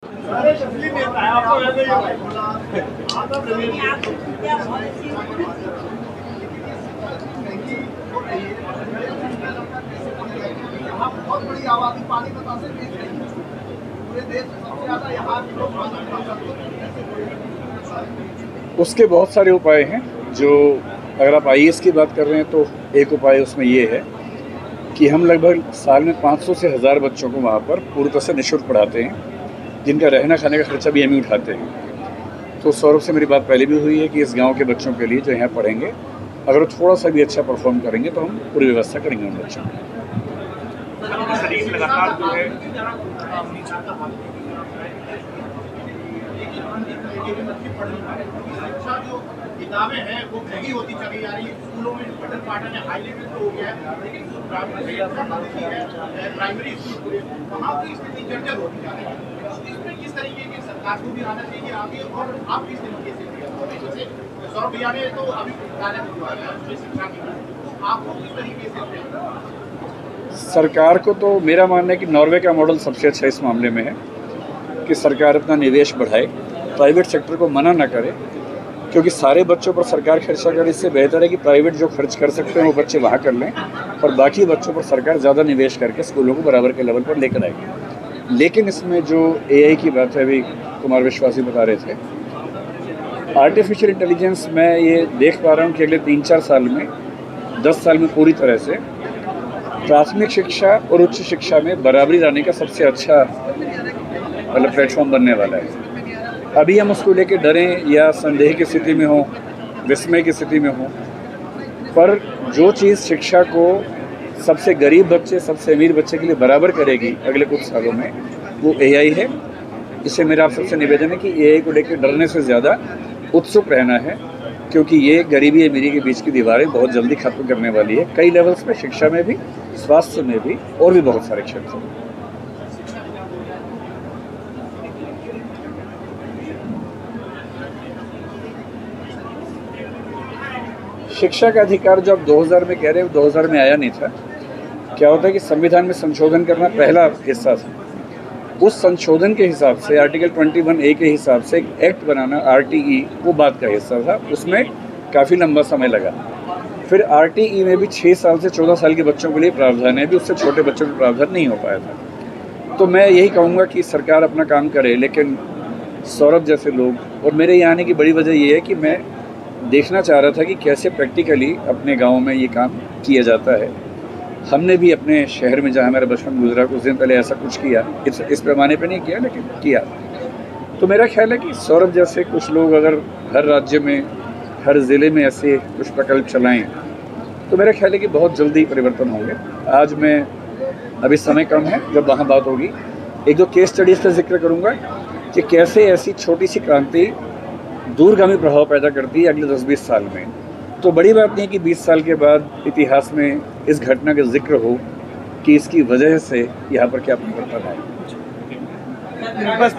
बहुत बड़ी आबादी पानी बतासे बेच रही है। पूरे देश में सबसे ज्यादा यहाँ के लोग पानी बताते हैं। उसके बहुत सारे उपाय हैं। जो अगर आप आईएएस की बात कर रहे हैं तो एक उपाय उसमें ये है कि हम लगभग साल में 500 से 1000 बच्चों को वहाँ पर पूरी तरह से निःशुल्क पढ़ाते हैं, जिनका रहना खाने का खर्चा भी हम ही उठाते हैं। तो सौरभ से मेरी बात पहले भी हुई है कि इस गांव के बच्चों के लिए जो यहाँ पढ़ेंगे, अगर वो थोड़ा सा भी अच्छा परफॉर्म करेंगे तो हम पूरी व्यवस्था करेंगे उन बच्चों की। शरीर लगातार जो है शिक्षा जो किताबें हैं वो महंगी होती चली जा रही है। स्कूलों में पठन पाठन हाई लेवल तो हो गया है, लेकिन प्राइमरी स्कूल वहाँ की स्थिति जर्जर होती जा रही है। इसमें किस तरीके की सरकार को भी आना चाहिए आगे, और आप किस तरीके से जैसे सौरभ भैया ने तो अभी शिक्षा की, तो आपको किस तरीके से सरकार को तो मेरा मानना है कि नॉर्वे का मॉडल सबसे अच्छा इस मामले में है कि सरकार अपना निवेश बढ़ाए, प्राइवेट सेक्टर को मना ना करे, क्योंकि सारे बच्चों पर सरकार खर्चा करे। इससे बेहतर है कि प्राइवेट जो खर्च कर सकते हैं वो बच्चे वहाँ कर लें और बाकी बच्चों पर सरकार ज़्यादा निवेश करके स्कूलों को बराबर के लेवल पर लेकर आएगी। लेकिन इसमें जो एआई की बात है, अभी कुमार विश्वासी बता रहे थे, आर्टिफिशियल इंटेलिजेंस मैं ये देख पा रहा हूँ कि अगले 3-4 साल में 10 साल में पूरी तरह से प्राथमिक शिक्षा और उच्च शिक्षा में बराबरी लाने का सबसे अच्छा मतलब प्लेटफॉर्म बनने वाला है। अभी हम उसको लेके डरें या संदेह की स्थिति में हों, विस्मय की स्थिति में हों, पर जो चीज़ शिक्षा को सबसे गरीब बच्चे, सबसे अमीर बच्चे के लिए बराबर करेगी अगले कुछ सालों में, वो एआई है। इससे मेरा आप सबसे निवेदन है कि एआई को लेकर डरने से ज़्यादा उत्सुक रहना है, क्योंकि ये गरीबी अमीरी के बीच की दीवारें बहुत जल्दी खत्म करने वाली है, कई लेवल्स पे, शिक्षा में भी, स्वास्थ्य में भी, और भी बहुत सारे क्षेत्रों में। शिक्षा का अधिकार जो आप 2000 में कह रहे हो, 2000 में आया नहीं था। क्या होता है कि संविधान में संशोधन करना पहला हिस्सा था। उस संशोधन के हिसाब से आर्टिकल 21A के हिसाब से एक एक्ट बनाना, RTE, वो बात का हिस्सा था। उसमें काफ़ी लंबा समय लगा। फिर RTE में भी 6 साल से 14 साल के बच्चों के लिए प्रावधान है, भी उससे छोटे बच्चों के प्रावधान नहीं हो पाया था। तो मैं यही कहूँगा कि सरकार अपना काम करे, लेकिन सौरभ जैसे लोग, और मेरे यहाँ आने की बड़ी वजह ये है कि मैं देखना चाह रहा था कि कैसे प्रैक्टिकली अपने गाँव में ये काम किया जाता है। हमने भी अपने शहर में जहाँ मेरा बचपन गुजरा कुछ दिन पहले ऐसा कुछ किया, इस पैमाने पे नहीं किया लेकिन किया। तो मेरा ख्याल है कि सौरभ जैसे कुछ लोग अगर हर राज्य में, हर ज़िले में ऐसे कुछ प्रकल्प चलाएं, तो मेरा ख्याल है कि बहुत जल्दी परिवर्तन होंगे। आज मैं, अभी समय कम है, जब वहाँ बात होगी 1-2 केस स्टडीज़ का जिक्र करूँगा कि कैसे ऐसी छोटी सी क्रांति दूरगामी प्रभाव पैदा करती है अगले 10-20 साल में। तो बड़ी बात नहीं है कि 20 साल के बाद इतिहास में इस घटना का जिक्र हो कि इसकी वजह से यहाँ पर क्या परिवर्तन आए। बस